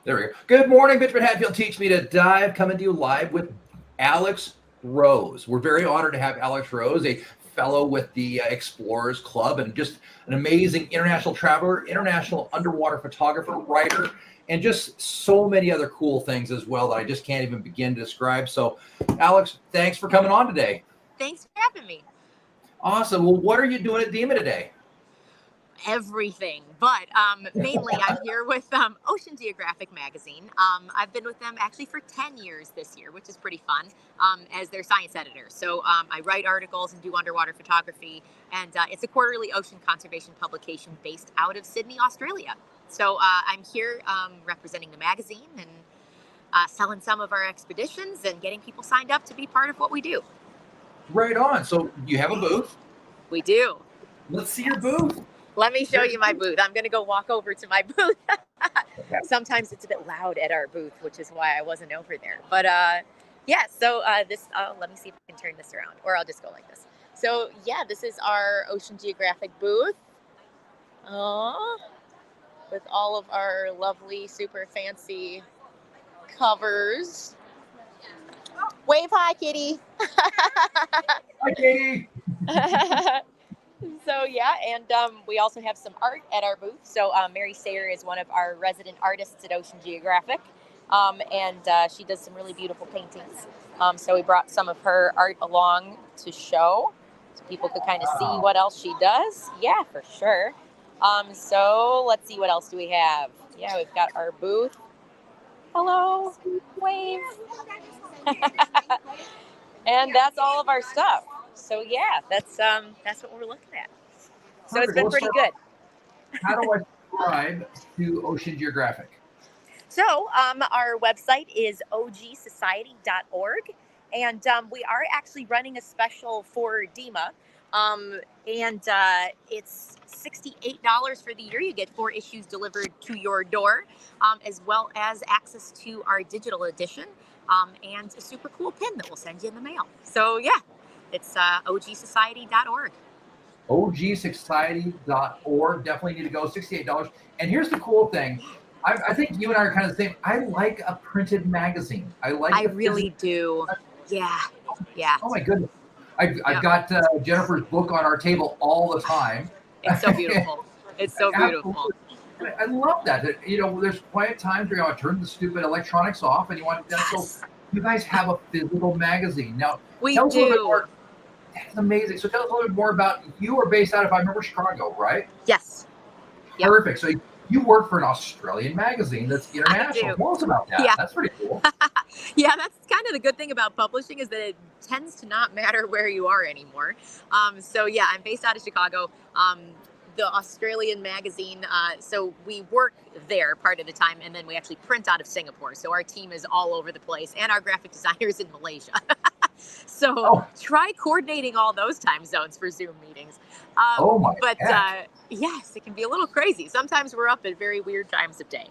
There we go. Good morning, Benjamin Hatfield. Teach Me to Dive, coming to you live with Alex Rose. We're very honored to have Alex Rose, a fellow with the Explorers Club, and just an amazing international traveler, international underwater photographer, writer, and just so many other cool things as well that I just can't even begin to describe. So, Alex, thanks for coming on today. Thanks for having me. Awesome. Well, what are you doing at DEMA today? Everything, but mainly I'm here with Ocean Geographic magazine. I've been with them actually for 10 years this year, which is pretty fun, as their science editor. So I write articles and do underwater photography, and it's a quarterly ocean conservation publication based out of Sydney, Australia. So I'm here representing the magazine and selling some of our expeditions and getting people signed up to be part of what we do. Right on. So you have a booth? We do. Let's see your booth. Let me show you my booth. I'm going to go walk over to my booth. Sometimes it's a bit loud at our booth, which is why I wasn't over there. But yeah, so this, let me see if I can turn this around, or I'll just go like this. So yeah, this is our Ocean Geographic booth. With all of our lovely, super fancy covers. Wave hi, kitty. Hi, Katie. So yeah, and we also have some art at our booth. So Mary Sayer is one of our resident artists at Ocean Geographic, and she does some really beautiful paintings. So we brought some of her art along to show, so people could kind of see what else she does. Yeah, for sure. So let's see, what else do we have? Yeah, we've got our booth. Hello, wave. And that's all of our stuff. So yeah, that's what we're looking at. So it's been pretty good. How do I subscribe to Ocean Geographic? So our website is ogsociety.org, and we are actually running a special for DEMA, and it's $68 for the year. You get 4 issues delivered to your door, as well as access to our digital edition, and a super cool pin that we'll send you in the mail. So yeah. It's ogsociety.org. ogsociety.org. Definitely need to go. $68. And here's the cool thing. I think you and I are kind of the same. I like a printed magazine. I really do. Yeah. Oh my goodness. I've got Jennifer's book on our table all the time. It's so beautiful. It's so beautiful. I love that. You know, there's quiet times where you want to turn the stupid electronics off and you want to. So you guys have a physical magazine now. We do. That's amazing. So tell us a little bit more about, you are based out of, I remember, Chicago, right? Yes. Yep. Perfect. So you work for an Australian magazine that's international. Tell us about that. Yeah. That's pretty cool. Yeah, that's kind of the good thing about publishing, is that it tends to not matter where you are anymore. So yeah, I'm based out of Chicago. The Australian magazine, so we work there part of the time, and then we actually print out of Singapore. So our team is all over the place, and our graphic designer is in Malaysia. So try coordinating all those time zones for Zoom meetings. But yes, it can be a little crazy. Sometimes we're up at very weird times of day.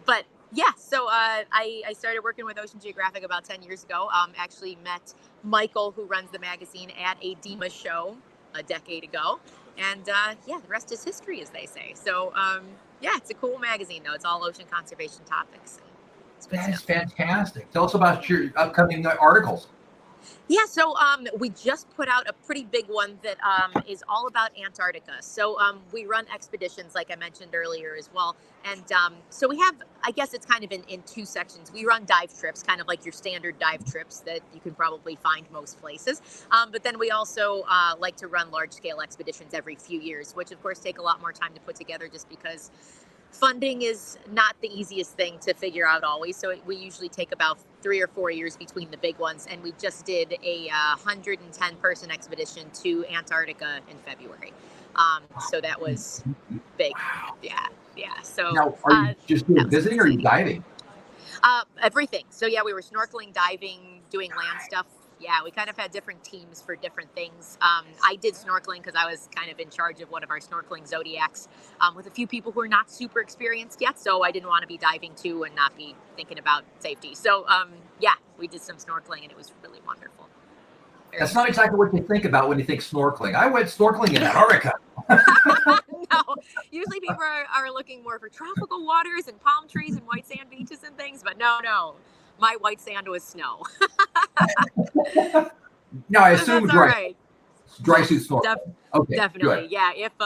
But yeah, so I started working with Ocean Geographic about 10 years ago. Actually met Michael, who runs the magazine, at a DEMA show a decade ago. And yeah, the rest is history, as they say. So yeah, it's a cool magazine, though. It's all ocean conservation topics. That's fantastic. Tell us about your upcoming articles. Yeah, so we just put out a pretty big one that is all about Antarctica. So we run expeditions, like I mentioned earlier, as well. And so we have, I guess it's kind of in 2 sections. We run dive trips, kind of like your standard dive trips that you can probably find most places. But then we also like to run large-scale expeditions every few years, which, of course, take a lot more time to put together, just because funding is not the easiest thing to figure out always. So we usually take about 3 or 4 years between the big ones. And we just did a 110-person expedition to Antarctica in February. So that was big. Wow. Yeah. So now, are you just visiting, or are you diving? Everything. So yeah, we were snorkeling, diving, doing land stuff. Yeah, we kind of had different teams for different things. I did snorkeling because I was kind of in charge of one of our snorkeling zodiacs, with a few people who are not super experienced yet. So I didn't want to be diving too and not be thinking about safety. So yeah, we did some snorkeling, and it was really wonderful. That's not exactly what you think about when you think snorkeling. I went snorkeling in Antarctica. No, usually people are looking more for tropical waters and palm trees and white sand things, but no, my white sand was snow. Now, I So assume that's all right. dry suit Yes, snorkeling. Okay, definitely. good. Yeah, if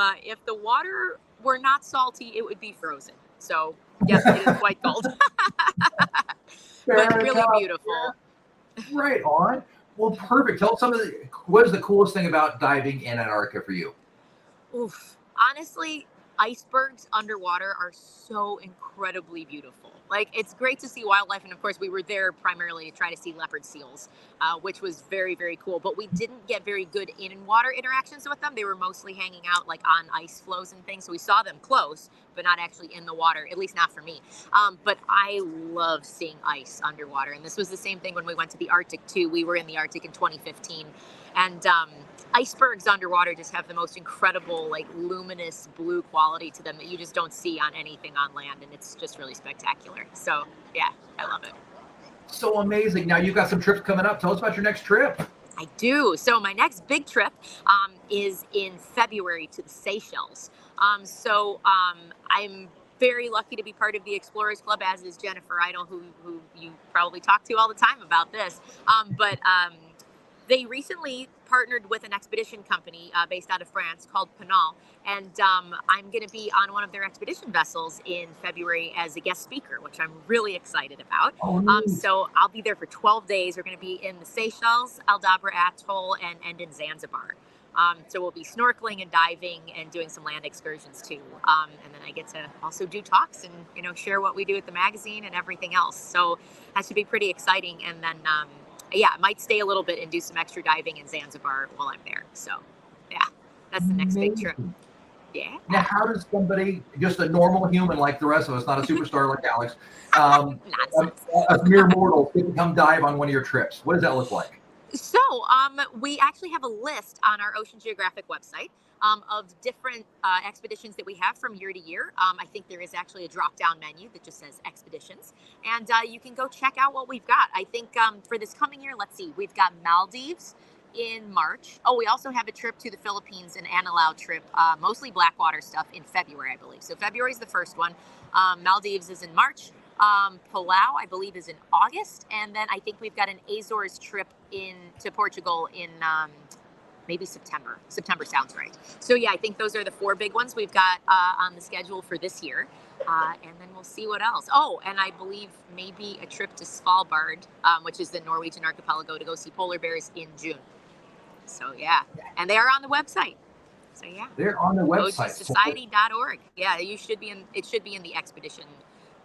the water were not salty, it would be frozen. So yes, it is quite cold, but Fair really enough. beautiful. Right on. Well, perfect. Tell us what is the coolest thing about diving in Antarctica for you? Oof. Honestly, icebergs underwater are so incredibly beautiful. Like, it's great to see wildlife. And of course, we were there primarily to try to see leopard seals, which was very, very cool. But we didn't get very good in water interactions with them. They were mostly hanging out like on ice floes and things. So we saw them close, but not actually in the water, at least not for me. But I love seeing ice underwater. And this was the same thing when we went to the Arctic, too. We were in the Arctic in 2015. And icebergs underwater just have the most incredible, like, luminous blue quality to them that you just don't see on anything on land, and it's just really spectacular. So yeah, I love it. So amazing. Now you've got some trips coming up. Tell us about your next trip. I do. So my next big trip is in February to the Seychelles. I'm very lucky to be part of the Explorers Club, as is Jennifer Idle, who you probably talk to all the time about this. But they recently partnered with an expedition company based out of France called Pinal, and I'm going to be on one of their expedition vessels in February as a guest speaker, which I'm really excited about. Oh, neat. So I'll be there for 12 days. We're going to be in the Seychelles, Aldabra Atoll, and in Zanzibar. So we'll be snorkeling and diving and doing some land excursions too. And then I get to also do talks and, share what we do at the magazine and everything else. So that should be pretty exciting. And then, yeah, I might stay a little bit and do some extra diving in Zanzibar while I'm there. So yeah, that's the next big trip. Amazing. Yeah. Now, how does somebody, just a normal human like the rest of us, not a superstar like Alex, um, Nonsense. a mere mortal, can come dive on one of your trips? What does that look like? So, we actually have a list on our Ocean Geographic website of different expeditions that we have from year to year. I think there is actually a drop-down menu that just says expeditions, and you can go check out what we've got. I think for this coming year, let's see, we've got Maldives in March. Oh, we also have a trip to the Philippines, an Anilao trip, mostly Blackwater stuff in February, I believe. So February is the first one. Maldives is in March. Palau, I believe, is in August, and then I think we've got an Azores trip to Portugal in maybe September. September sounds right. So yeah, I think those are the 4 big ones we've got on the schedule for this year, and then we'll see what else. Oh, and I believe maybe a trip to Svalbard, which is the Norwegian archipelago, to go see polar bears in June. So yeah, and they are on the website. So yeah, They're on the website. ogsociety.org. Yeah, it should be in the expedition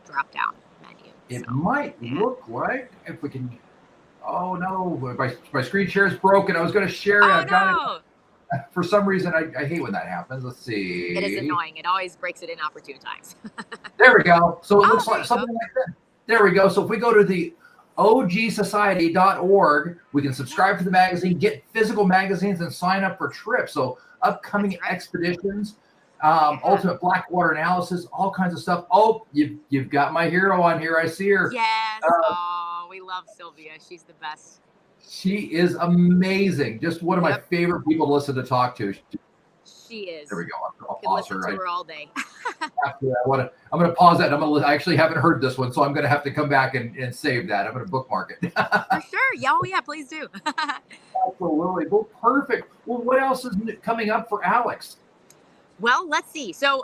drop down menu. It So, might yeah. look like, if we can. Oh no, my screen share is broken. I was going to share it. Oh I've got no! it. For some reason, I hate when that happens. Let's see. It is annoying. It always breaks it inopportune times. There we go. So it looks there like you something go. like that. There we go. So if we go to the ogsociety.org, we can subscribe to the magazine, get physical magazines, and sign up for trips. So upcoming That's right. expeditions, Yeah. ultimate Blackwater analysis, all kinds of stuff. Oh, you've got my hero on here. I see her. Yes. Oh, we love Sylvia. She's the best. She is amazing. Just one of my Yep. favorite people to listen to talk to. She is. There we go. I'll Could pause listen her. to her all day. I'm going to pause that. I actually haven't heard this one, so I'm going to have to come back and save that. I'm going to bookmark it. For sure. Yeah, oh yeah, please do. Absolutely. Well, perfect. Well, what else is coming up for Alex? Well, let's see. So,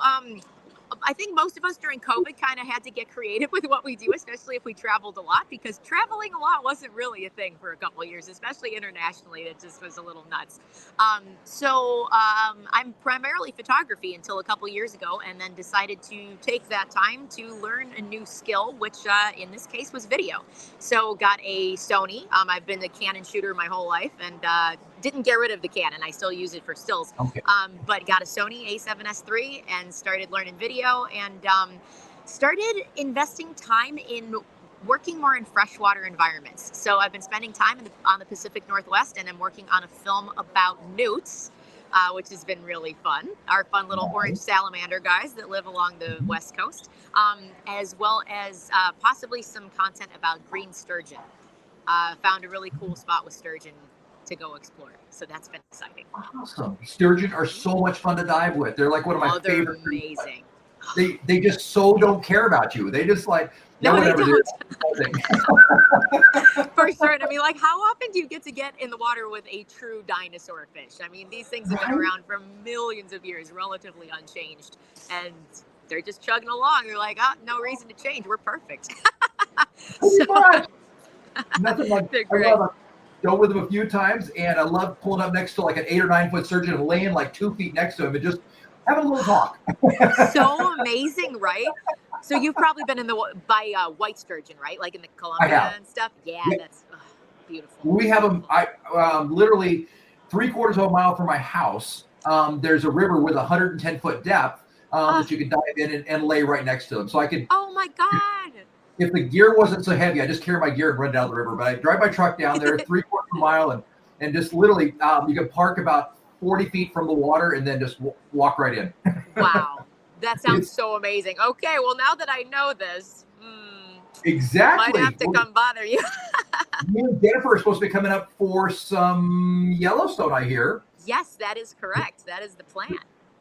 I think most of us during COVID kind of had to get creative with what we do, especially if we traveled a lot, because traveling a lot wasn't really a thing for a couple of years, especially internationally. That just was a little nuts. I'm primarily photography until a couple years ago, and then decided to take that time to learn a new skill, which in this case was video. So got a Sony. I've been a Canon shooter my whole life, and didn't get rid of the Canon. I still use it for stills. Okay. But got a Sony A7S III and started learning video, and started investing time in working more in freshwater environments. So I've been spending time on the Pacific Northwest, and I'm working on a film about newts, which has been really fun. Our fun little orange salamander guys that live along the West Coast, as well as possibly some content about green sturgeon. Found a really cool spot with sturgeon to go explore. So that's been exciting. Awesome. Sturgeon are so much fun to dive with. They're like one of my They're favorite. amazing. They just so don't care about you. They just like, yeah, No, they whatever. don't. Dude. For sure. And I mean, like, how often do you get to get in the water with a true dinosaur fish? I mean, these things have been Right? around for millions of years, relatively unchanged, and they're just chugging along. They're like, oh, no reason to change. We're perfect. Pretty So much. Nothing like, they're I great. love it. Go with them a few times, and I love pulling up next to like an 8 or 9 foot surgeon and laying like 2 feet next to him and just having a little talk. So amazing, right? So you've probably been in the by white sturgeon, right? Like in the I Columbia have. and stuff. Yeah, Yeah. that's beautiful. We have them. I literally 3/4 of a mile from my house. There's a river with 110-foot depth that you can dive in and lay right next to them. So I could, Oh my God. if the gear wasn't so heavy, I just carry my gear and run down the river. But I drive my truck down there 3/4 of a mile and just literally you can park about 40 feet from the water and then just walk right in. Wow. That sounds so amazing. Okay, well, now that I know this, Exactly. might have to come bother you. Me and Jennifer are supposed to be coming up for some Yellowstone, I hear. Yes, that is correct. That is the plan.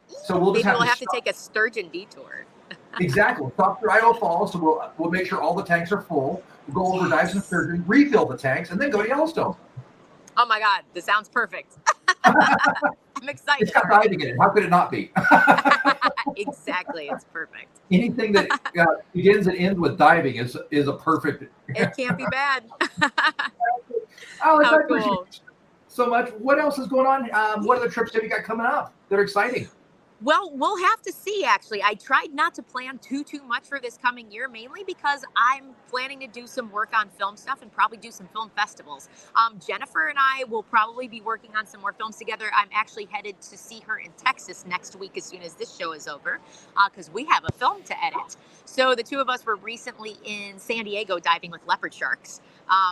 So we'll just Maybe we'll have to stop. take a sturgeon detour. Exactly. We'll stop through Idaho Falls, so we'll make sure all the tanks are full. We'll go over, dive some sturgeon, refill the tanks, and then go to Yellowstone. Oh my God, this sounds perfect. I'm excited. It's got diving in it. How could it not be? Exactly, it's perfect. Anything that begins and ends with diving is a perfect. It can't be bad. Alex, How I appreciate cool. it so much. What else is going on? What other trips have you got coming up that are exciting? Well, we'll have to see, actually. I tried not to plan too much for this coming year, mainly because I'm planning to do some work on film stuff and probably do some film festivals. Jennifer and I will probably be working on some more films together. I'm actually headed to see her in Texas next week as soon as this show is over, because we have a film to edit. So the two of us were recently in San Diego diving with leopard sharks,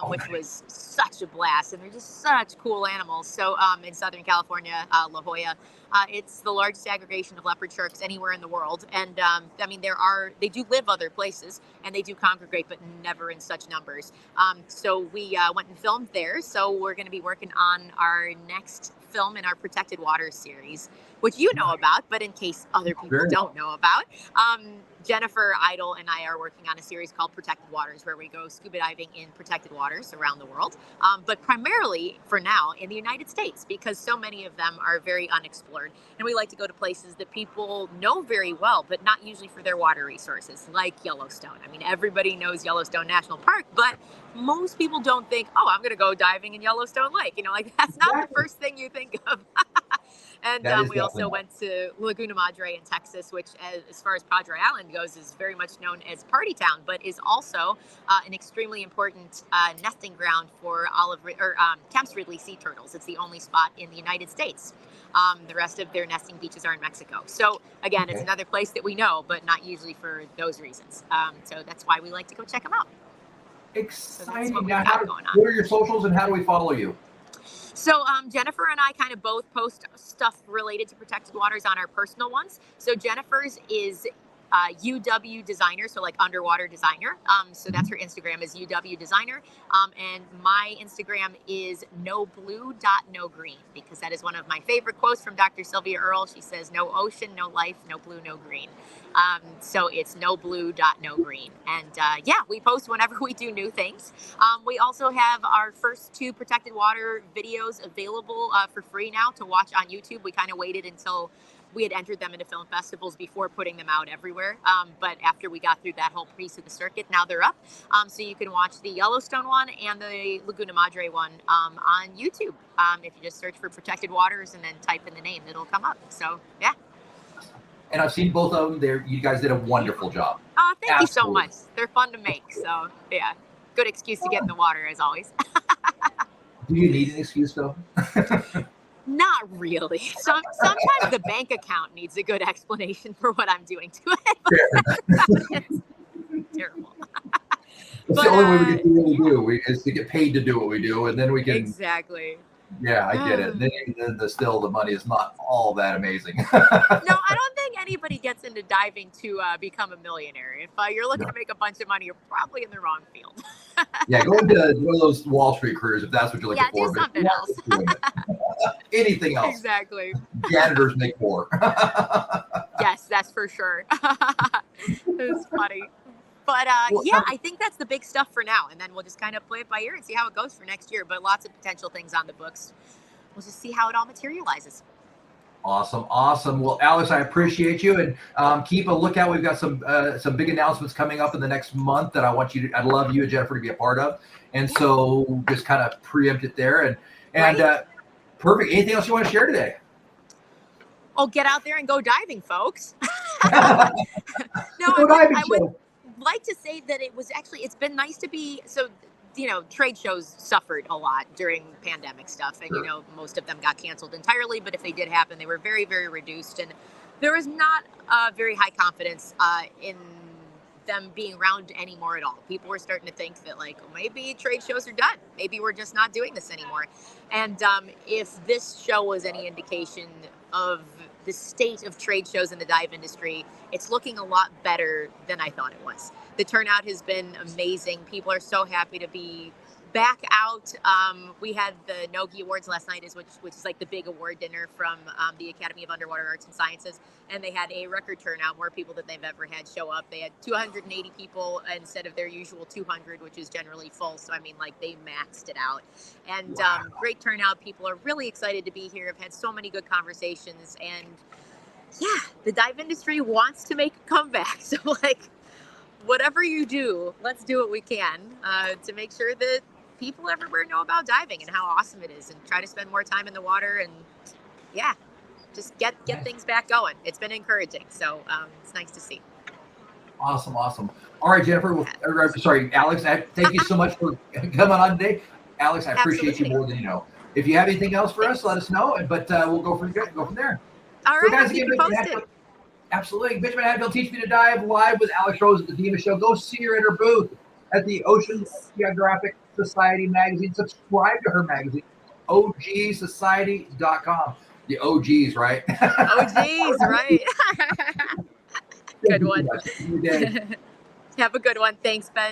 which was such a blast. And they're just such cool animals. So in Southern California, La Jolla, it's the largest aggregation of leopard sharks anywhere in the world. And I mean, they do live other places and they do congregate, but never in such numbers. So we went and filmed there. So we're going to be working on our next film in our Protected Waters series, which you know about, but in case other people don't know about, Jennifer Idle and I are working on a series called Protected Waters, where we go scuba diving in protected waters around the world, but primarily for now in the United States, because so many of them are very unexplored. And we like to go to places that people know very well, but not usually for their water resources, like Yellowstone. I mean, everybody knows Yellowstone National Park, but most people don't think, oh, I'm going to go diving in Yellowstone Lake. You know, like that's not the first thing you think of. And we also went to Laguna Madre in Texas, which, as far as Padre Island goes, is very much known as Party Town, but is also an extremely important nesting ground for Kemp's Ridley sea turtles. It's the only spot in the United States. The rest of their nesting beaches are in Mexico. So again, it's another place that we know, but not usually for those reasons. So that's why we like to go check them out. Exciting. So now, what are your socials and how do we follow you? So Jennifer and I kind of both post stuff related to protected waters on our personal ones. So Jennifer's is UW Designer, so like underwater designer. So that's her Instagram is UW Designer. And my Instagram is noblue.nogreen, because that is one of my favorite quotes from Dr. Sylvia Earle. She says, no ocean, no life, no blue, no green. So it's noblue.nogreen. And yeah, we post whenever we do new things. We also have our first 2 protected water videos available for free now to watch on YouTube. We kind of waited until we had entered them into film festivals before putting them out everywhere. But after we got through that whole piece of the circuit, now they're up. So you can watch the Yellowstone one and the Laguna Madre one on YouTube. If you just search for Protected Waters and then type in the name, it'll come up. So, yeah. And I've seen both of them. You guys did a wonderful job. Oh, thank you so much. They're fun to make. So, yeah, good excuse to get in the water, as always. Do you need an excuse, though? Not really. Sometimes the bank account needs a good explanation for what I'm doing to it. It's terrible. It's the only way we can do what we do is to get paid to do what we do, and then we can. Exactly. Yeah, I get it. Then still the money is not all that amazing. No, I don't think anybody gets into diving to become a millionaire. If you're looking to make a bunch of money, you're probably in the wrong field. Yeah, go into one of those Wall Street careers if that's what you're looking for. Yeah, do something else. Anything else. Exactly. Janitors make more. Yes, that's for sure. It's funny. But Well, yeah, I think that's the big stuff for now. And then we'll just kind of play it by ear and see how it goes for next year. But lots of potential things on the books. We'll just see how it all materializes. awesome, awesome. Well, Alex, I appreciate you, and keep a lookout. We've got some big announcements coming up in the next month that I'd love you and Jennifer to be a part of. And so just kind of preempt it there. And Right. perfect. Anything else you want to share today? Oh, get out there and go diving, folks. No, Go diving I would show. like to say that it's been nice to be so trade shows suffered a lot during pandemic stuff, and Sure. most of them got canceled entirely, but if they did happen, they were very, very reduced, and there was not very high confidence in them being around anymore at all. People were starting to think that, like, maybe trade shows are done, maybe we're just not doing this anymore. And if this show was any indication of the state of trade shows in the dive industry, it's looking a lot better than I thought it was. The turnout has been amazing. People are so happy to be back out. We had the Nogi Awards last night, which is like the big award dinner from the Academy of Underwater Arts and Sciences, and they had a record turnout, more people than they've ever had show up. They had 280 people instead of their usual 200, which is generally full. So I mean, like, they maxed it out, and Wow. great turnout. People are really excited to be here. I've had so many good conversations, and yeah, the dive industry wants to make a comeback. So, like, whatever you do, let's do what we can to make sure that people everywhere know about diving and how awesome it is, and try to spend more time in the water, and yeah, just get Nice. things back going. It's been encouraging, so it's nice to see. Awesome, awesome. All right, Jennifer. Well, sorry, Alex. Thank you so much for coming on today. Alex, I appreciate you Absolutely. more than you know. If you have anything else for us, let us know. But we'll go from there. All So, right, I'll guys, keep again, you Benjamin posted. Hadfield, absolutely. Benjamin Hadfield Teach Me to Dive live with Alex Rose at the DEMA show. Go see her at her booth at the Ocean Geographic Society magazine. Subscribe to her magazine, ogsociety.com. The OGs, right? Oh, geez, right. Thank Good you so one. much. Have a good day. Have a good one. Thanks, Ben.